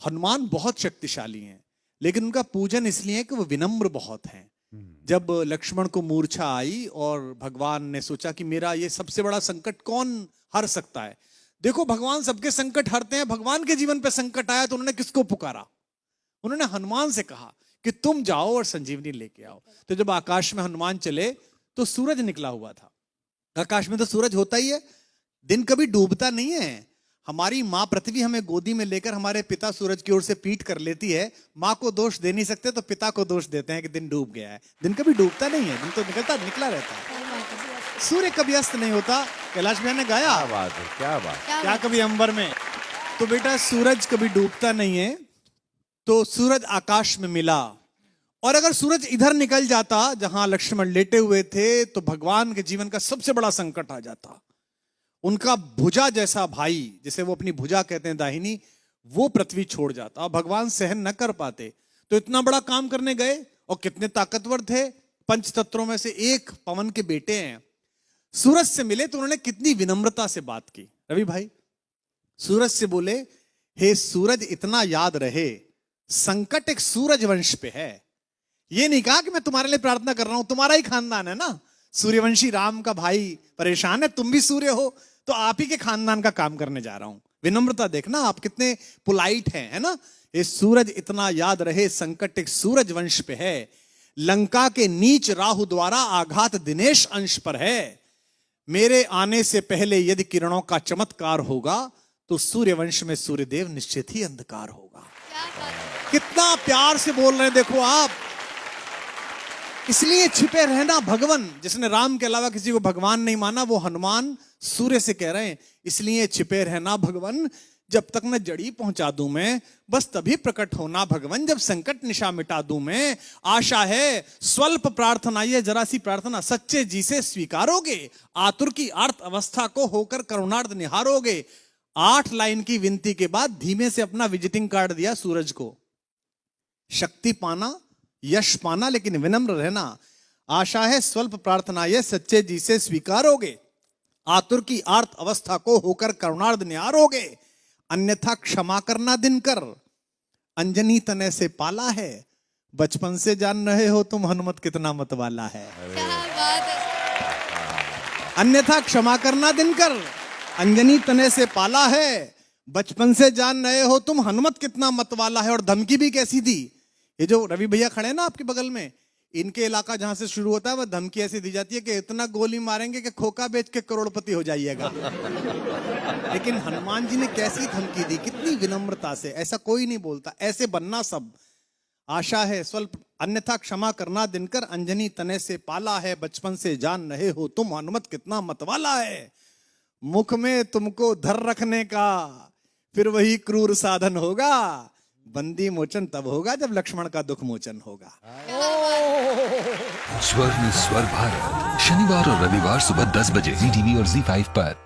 हनुमान बहुत शक्तिशाली हैं, लेकिन उनका पूजन इसलिए है कि वो विनम्र बहुत हैं। जब लक्ष्मण को मूर्छा आई और भगवान ने सोचा कि मेरा ये सबसे बड़ा संकट कौन हर सकता है, देखो भगवान सबके संकट हरते हैं, भगवान के जीवन पे संकट आया तो उन्होंने किसको पुकारा? उन्होंने हनुमान से कहा कि तुम जाओ और संजीवनी लेके आओ। तो जब आकाश में हनुमान चले तो सूरज निकला हुआ था। आकाश में तो सूरज होता ही है, दिन कभी डूबता नहीं है। हमारी माँ पृथ्वी हमें गोदी में लेकर हमारे पिता सूरज की ओर से पीठ कर लेती है। माँ को दोष दे नहीं सकते तो पिता को दोष देते हैं कि दिन डूब गया है। दिन कभी डूबता नहीं है, दिन तो निकला रहता है। सूर्य कभी अस्त नहीं होता। कैलाश भैया ने गाया, क्या बात है, क्या बात, क्या कभी अंबर में। तो बेटा सूरज कभी डूबता नहीं है। तो सूरज आकाश में मिला, और अगर सूरज इधर निकल जाता जहां लक्ष्मण लेटे हुए थे तो भगवान के जीवन का सबसे बड़ा संकट आ जाता। उनका भुजा जैसा भाई, जिसे वो अपनी भुजा कहते हैं दाहिनी, वो पृथ्वी छोड़ जाता और भगवान सहन न कर पाते। तो इतना बड़ा काम करने गए और कितने ताकतवर थे, पंच तत्वों में से एक पवन के बेटे हैं। सूरज से मिले तो उन्होंने कितनी विनम्रता से बात की। रवि भाई, सूरज से बोले, हे सूरज इतना याद रहे संकट एक सूरज वंश पे है। ये नहीं कहा कि मैं तुम्हारे लिए प्रार्थना कर रहा हूं, तुम्हारा ही खानदान है ना, सूर्यवंशी राम का भाई परेशान है, तुम भी सूर्य हो तो आप ही के खानदान का काम करने जा रहा हूं। विनम्रता देखना आप कितने पोलाइट हैं, है ना। ये सूरज इतना याद रहे संकट एक सूरज वंश पे है, लंका के नीच राहु द्वारा आघात दिनेश अंश पर है। मेरे आने से पहले यदि किरणों का चमत्कार होगा तो सूर्यवंश में सूर्यदेव निश्चित ही अंधकार होगा। कितना प्यार से बोल रहे हैं देखो आप। इसलिए छिपे रहना भगवान, जिसने राम के अलावा किसी को भगवान नहीं माना वो हनुमान सूर्य से कह रहे हैं, इसलिए छिपे रहना भगवान, जब तक न जड़ी पहुंचा दूं मैं, बस तभी प्रकट होना भगवान, जब संकट निशा मिटा दूं मैं। आशा है स्वल्प प्रार्थना, ये जरा सी प्रार्थना सच्चे जी से स्वीकारोगे, आतुर की अर्थ अवस्था को होकर करुणार्थ निहारोगे। 8 लाइन की विनती के बाद धीमे से अपना विजिटिंग कार्ड दिया सूरज को। शक्ति पाना, यश पाना, लेकिन विनम्र रहना। आशा है स्वल्प प्रार्थना ये सच्चे जी से स्वीकारोगे, आतुर की आर्त अवस्था को होकर करुणार्थ निहारोगे। अन्यथा क्षमा करना दिनकर, अंजनी तने से पाला है, बचपन से जान रहे हो तुम हनुमत कितना मतवाला है। क्या बात है। अन्यथा क्षमा करना दिनकर, अंजनी तने से पाला है, बचपन से जान रहे हो तुम हनुमत कितना मतवाला है। और धमकी भी कैसी दी। ये जो रवि भैया खड़े हैं ना आपके बगल में, इनके इलाका जहां से शुरू होता है वह धमकी ऐसी दी जाती है कि इतना गोली मारेंगे कि खोखा बेच के करोड़पति हो जाइएगा। लेकिन हनुमान जी ने कैसी धमकी दी, कितनी विनम्रता से। ऐसा कोई नहीं बोलता, ऐसे बनना सब। आशा है स्वल्प, अन्यथा क्षमा करना दिनकर, अंजनी तने से पाला है, बचपन से जान रहे हो तुम हनुमत कितना मतवाला है। मुख में तुमको धर रखने का फिर वही क्रूर साधन होगा, बंदी मोचन तब होगा जब लक्ष्मण का दुख मोचन होगा। स्वर में स्वर भारत, शनिवार और रविवार सुबह 10 बजे ZTV और ZEE5 पर।